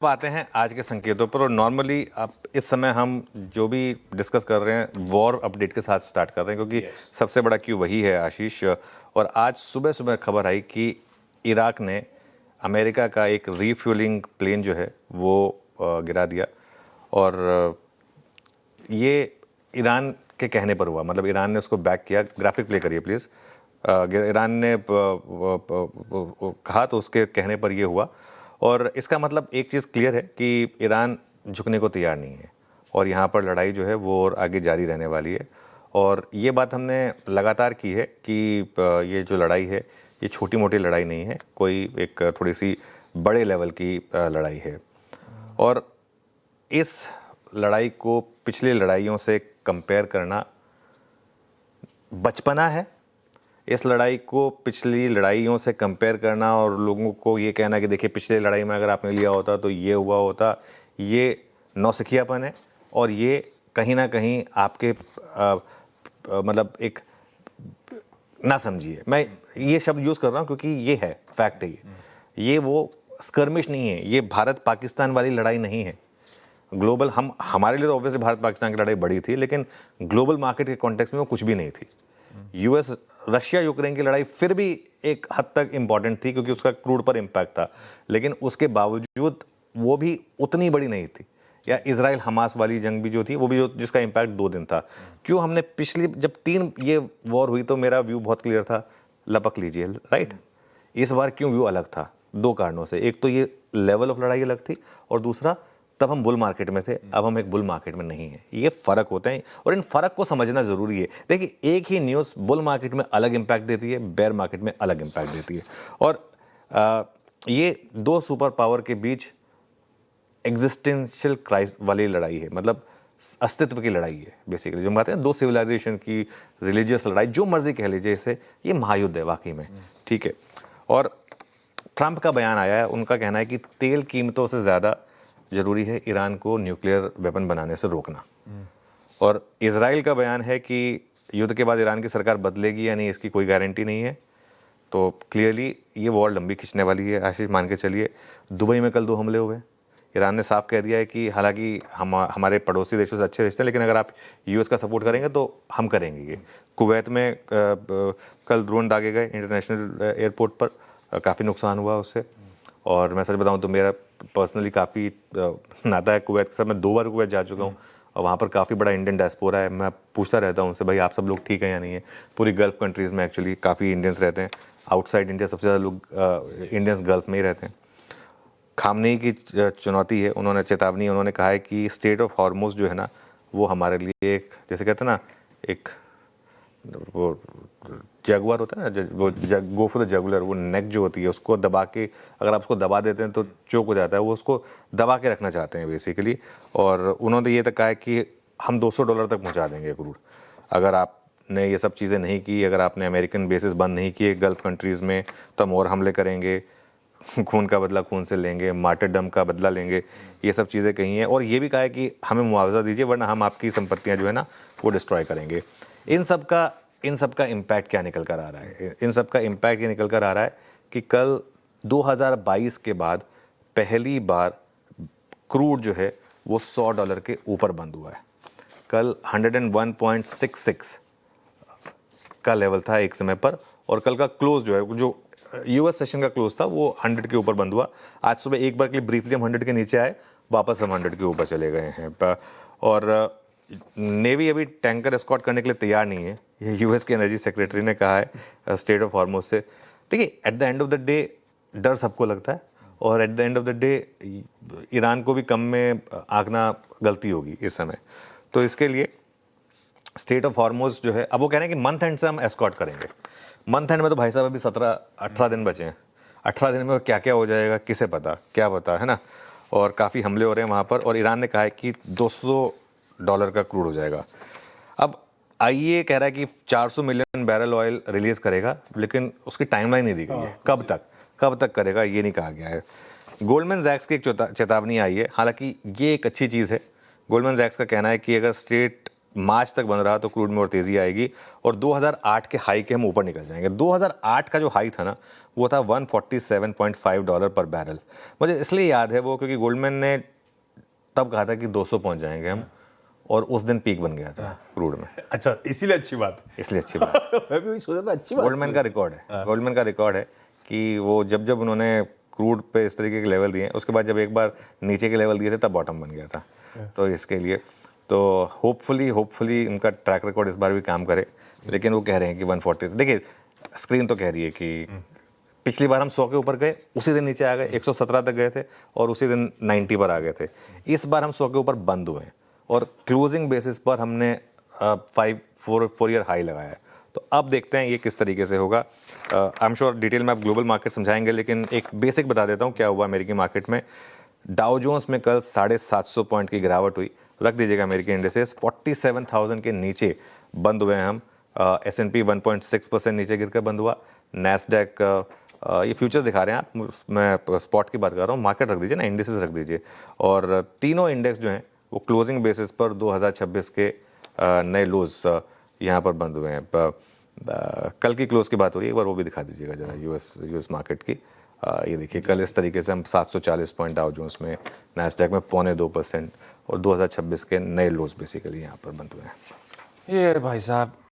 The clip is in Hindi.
अब आते हैं आज के संकेतों पर। और नॉर्मली आप इस समय हम जो भी डिस्कस कर रहे हैं वॉर अपडेट के साथ स्टार्ट कर रहे हैं, क्योंकि सबसे बड़ा क्यू वही है आशीष। और आज सुबह सुबह खबर आई कि इराक ने अमेरिका का एक रीफ्यूलिंग प्लेन जो है वो गिरा दिया। और ये ईरान के कहने पर हुआ, मतलब ईरान ने उसको बैक किया। ग्राफिक प्ले करिए प्लीज़। ईरान ने कहा तो उसके कहने पर ये हुआ। और इसका मतलब एक चीज़ क्लियर है कि ईरान झुकने को तैयार नहीं है और यहाँ पर लड़ाई जो है वो और आगे जारी रहने वाली है। और ये बात हमने लगातार की है कि ये जो लड़ाई है ये छोटी मोटी लड़ाई नहीं है, कोई एक थोड़ी सी बड़े लेवल की लड़ाई है। और इस लड़ाई को पिछली लड़ाइयों से कंपेयर करना बचपना है। इस लड़ाई को पिछली लड़ाइयों से कंपेयर करना और लोगों को ये कहना कि देखिए पिछली लड़ाई में अगर आपने लिया होता तो ये हुआ होता, ये नौसिखियापन है। और ये कहीं ना कहीं आपके मतलब एक ना समझिए, मैं ये शब्द यूज़ कर रहा हूँ क्योंकि ये है फैक्ट है। ये वो स्कर्मिश नहीं है, ये भारत पाकिस्तान वाली लड़ाई नहीं है। ग्लोबल हमारे लिए तो ऑब्वियसली भारत पाकिस्तान की लड़ाई बड़ी थी, लेकिन ग्लोबल मार्केट के कॉन्टेक्स्ट में वो कुछ भी नहीं थी। यूएस रशिया यूक्रेन की लड़ाई फिर भी एक हद तक इंपॉर्टेंट थी क्योंकि उसका क्रूड पर इम्पैक्ट था, लेकिन उसके बावजूद वो भी उतनी बड़ी नहीं थी। या इजराइल हमास वाली जंग भी जो थी वो भी जिसका इम्पैक्ट 2 दिन था। क्यों हमने पिछली जब 3 ये वॉर हुई तो मेरा व्यू बहुत क्लियर था, लपक लीजिए, राइट। इस बार क्यों व्यू अलग था? 2 कारणों से। एक तो ये लेवल ऑफ लड़ाई अलग थी और दूसरा तब हम बुल मार्केट में थे, अब हम एक बुल मार्केट में नहीं है। ये फ़र्क होते हैं और इन फ़र्क को समझना ज़रूरी है। देखिए, एक ही न्यूज़ बुल मार्केट में अलग इम्पैक्ट देती है, बेयर मार्केट में अलग इम्पैक्ट देती है। और ये 2 सुपर पावर के बीच एग्जिस्टेंशियल क्राइसिस वाली लड़ाई है, मतलब अस्तित्व की लड़ाई है बेसिकली। जो हम कहते हैं 2 सिविलाइजेशन की रिलीजियस लड़ाई, जो मर्जी कह लीजिए इसे, ये महायुद्ध है वाकई में, ठीक है। और ट्रंप का बयान आया है, उनका कहना है कि तेल कीमतों से ज़्यादा ज़रूरी है ईरान को न्यूक्लियर वेपन बनाने से रोकना। और इजराइल का बयान है कि युद्ध के बाद ईरान की सरकार बदलेगी या नहीं इसकी कोई गारंटी नहीं है। तो क्लियरली ये वॉर लंबी खींचने वाली है आशीष, मान के चलिए। दुबई में कल 2 हमले हुए। ईरान ने साफ कह दिया है कि हालांकि हमारे पड़ोसी देशों से अच्छे रिश्ते हैं, लेकिन अगर आप यूएस का सपोर्ट करेंगे तो हम करेंगे ये। कुवैत में कल ड्रोन दागे गए इंटरनेशनल एयरपोर्ट पर, काफ़ी नुकसान हुआ उससे। और मैं सच बताऊं तो मेरा पर्सनली काफ़ी नाता है कुवैत के साथ। मैं 2 बार कुवैत जा चुका हूँ और वहाँ पर काफ़ी बड़ा इंडियन डायस्पोरा है। मैं पूछता रहता हूँ उनसे, भाई आप सब लोग ठीक हैं या नहीं है। पूरी गल्फ़ कंट्रीज़ में एक्चुअली काफ़ी इंडियंस रहते हैं। आउटसाइड इंडिया सबसे ज़्यादा लोग इंडियंस गल्फ़ में ही रहते हैं। खामनेई की चुनौती है, उन्होंने चेतावनी, उन्होंने कहा है कि स्टेट ऑफ हॉर्मुज़ जो है ना वो हमारे लिए एक, जैसे कहते हैं ना, एक वो जगुआर होता है ना, वो गो फॉर द जगुलर, वो नेक जो होती है उसको दबा के, अगर आप उसको दबा देते हैं तो चोक हो जाता है, वो उसको दबा के रखना चाहते हैं बेसिकली। और उन्होंने ये तक कहा है कि हम $200 तक पहुंचा देंगे क्रूड अगर आपने ये सब चीज़ें नहीं की। अगर आपने अमेरिकन बेसिस बंद नहीं किए गल्फ़ कंट्रीज़ में तो हम और हमले करेंगे, खून का बदला खून से लेंगे, मार्टरडम का बदला लेंगे, ये सब चीज़ें कही हैं। और ये भी कहा है कि हमें मुआवजा दीजिए वरना हम आपकी संपत्तियाँ जो है ना वो डिस्ट्रॉय करेंगे। इन सब का इम्पैक्ट क्या निकल कर आ रहा है? इन सब का इम्पैक्ट ये निकल कर आ रहा है कि कल 2022 के बाद पहली बार क्रूड जो है वो $100 के ऊपर बंद हुआ है। कल 101.66 का लेवल था एक समय पर, और कल का क्लोज जो है, जो यूएस सेशन का क्लोज था, वो 100 के ऊपर बंद हुआ। आज सुबह एक बार के लिए ब्रीफली हम 100 के नीचे आए, वापस हम 100 के ऊपर चले गए हैं। और नेवी अभी टैंकर एस्कॉर्ट करने के लिए तैयार नहीं है, ये यूएस के एनर्जी सेक्रेटरी ने कहा है स्टेट ऑफ हॉर्मुज़ से। देखिए, at the end of the day डर सबको लगता है, और at the end of the day Iran को भी कम में आंकना गलती होगी इस समय। तो इसके लिए स्टेट ऑफ हॉर्मुज़ जो है, अब वो कह रहे हैं कि मंथ एंड से हम एस्कॉर्ट करेंगे। मंथ एंड में तो भाई साहब अभी 17-18 दिन बचे हैं। 18 दिन में क्या क्या हो जाएगा किसे पता, क्या पता है ना। और काफ़ी हमले हो रहे हैं वहाँ पर, और ईरान ने कहा है कि $200 का क्रूड हो जाएगा। अब आईईए कह रहा है कि 400 मिलियन बैरल ऑयल रिलीज़ करेगा, लेकिन उसकी टाइमलाइन नहीं दी गई है, कब तक करेगा ये नहीं कहा गया है। गोल्डमैन सैक्स की एक चेतावनी आई है, हालांकि ये एक अच्छी चीज़ है। गोल्डमैन सैक्स का कहना है कि अगर स्टेट मार्च तक बन रहा तो क्रूड में और तेज़ी आएगी और 2008 के हाई के हम ऊपर निकल जाएंगे। 2008 का जो हाई था ना वो था $147.5 पर बैरल। मुझे इसलिए याद है वो क्योंकि गोल्डमैन ने तब कहा था कि 200 पहुंच जाएंगे हम, और उस दिन पीक बन गया था क्रूड में। अच्छा, इसीलिए अच्छी बात। इसलिए अच्छी बात मैं भी वही सोचा था, अच्छी बात। गोल्डमैन का रिकॉर्ड है, गोल्डमैन का रिकॉर्ड है कि वो जब जब उन्होंने क्रूड पे इस तरीके के लेवल दिए, उसके बाद जब एक बार नीचे के लेवल दिए थे तब बॉटम बन गया था। तो इसके लिए तो होपफुली उनका ट्रैक रिकॉर्ड इस बार भी काम करे, लेकिन वो कह रहे हैं कि 140। देखिए स्क्रीन तो कह रही है कि पिछली बार हम 100 के ऊपर गए, उसी दिन नीचे आ गए, 117 तक गए थे और उसी दिन 90 पर आ गए थे। इस बार हम 100 के ऊपर बंद हुए हैं और क्लोजिंग बेसिस पर हमने 4 ईयर हाई लगाया है। तो अब देखते हैं ये किस तरीके से होगा। आई एम श्योर डिटेल में आप ग्लोबल मार्केट समझाएंगे, लेकिन एक बेसिक बता देता हूँ क्या हुआ अमेरिकी मार्केट में। डाउ जोन्स में कल 750 पॉइंट की गिरावट हुई। रख दीजिएगा अमेरिकी इंडेसेस 47,000 के नीचे बंद हुए हैं हम। S&P 1.6% नीचे गिरकर बंद हुआ। नैस्डैक ये फ्यूचर्स दिखा रहे हैं आप, मैं स्पॉट की बात कर रहा हूँ, मार्केट रख दीजिए ना, इंडेसेस रख दीजिए। और तीनों इंडेक्स जो हैं वो क्लोजिंग बेसिस पर 2026 के नए लोज यहाँ पर बंद हुए हैं। कल की क्लोज की बात हो रही है, एक बार वो भी दिखा दीजिएगा जरा यूएस मार्केट की। ये देखिए कल इस तरीके से हम 740 पॉइंट डाउ जोन्स में, नैस्डैक में 0.25% और 2026 के नए लोज बेसिकली यहाँ पर बंद हुए हैं। ये भाई साहब